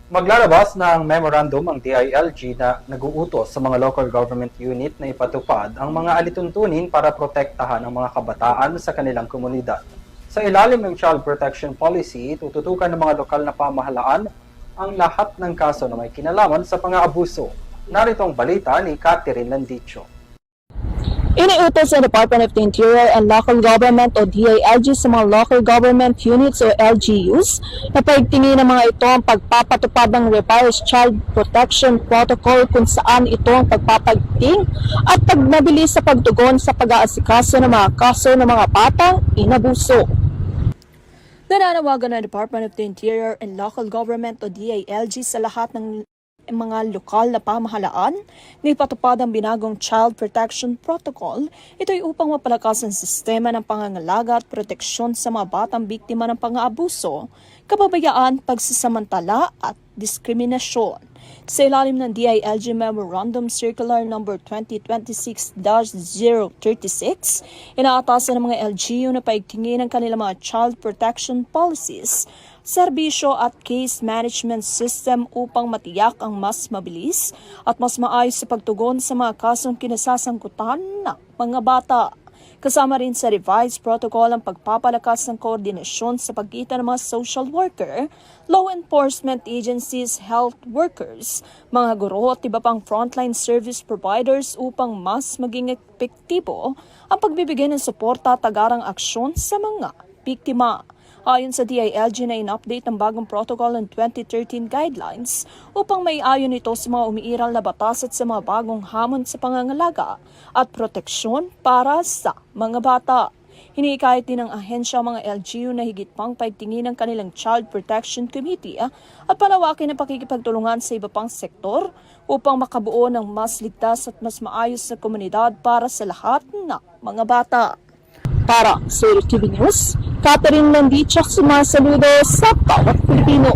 Maglalabas ng memorandum ang DILG na nag-uutos sa mga local government unit na ipatupad ang mga alituntunin para protektahan ang mga kabataan sa kanilang komunidad. Sa ilalim ng Child Protection Policy, tututukan ng mga lokal na pamahalaan ang lahat ng kaso na may kinalaman sa pang-aabuso. Narito ang balita ni Catherine Landicho. Iniutos ng Department of the Interior and Local Government o DILG sa mga local government units o LGUs na paigtingin ng mga ito ang pagpapatupad ng Revised Child Protection Protocol kung saan ito ang pagpapaigting at pagnabilis sa pagtugon sa pag-aasikaso ng mga kaso ng mga batang inabuso. Nananawagan ng Department of the Interior and Local Government o DILG sa lahat ng mga lokal na pamahalaan na ipatupad ang binagong Child Protection Protocol. Ito ay upang mapalakas ang sistema ng pangangalaga at proteksyon sa mga batang biktima ng pang-aabuso, kapabayaan, pagsasamantala at diskriminasyon. Sa ilalim ng DILG Memorandum Circular No. 2026-036, inaatasan ng mga LGU na paigtingin ang kanilang mga child protection policies, serbisyo at case management system upang matiyak ang mas mabilis at mas maayos sa pagtugon sa mga kasong kinasasangkutan ng mga bata. Kasama rin sa revised protocol ang pagpapalakas ng koordinasyon sa pagitan ng mga social worker, law enforcement agencies, health workers, mga guro at iba pang frontline service providers upang mas maging epektibo ang pagbibigay ng suporta at agarang aksyon sa mga biktima. Ayon sa DILG na in-update ang bagong protocol ng 2013 guidelines upang maiayon ito sa mga umiiral na batas at sa mga bagong hamon sa pangangalaga at proteksyon para sa mga bata. Hinihikayat din ng ahensya ang mga LGU na higit pang paigtingin ang kanilang Child Protection Committee at palawakin ang pakikipagtulungan sa iba pang sektor upang makabuo ng mas ligtas at mas maayos na komunidad para sa lahat ng mga bata. Para sa TV News, Catherine Landicho, sumasaludo sa bawat Pilipino.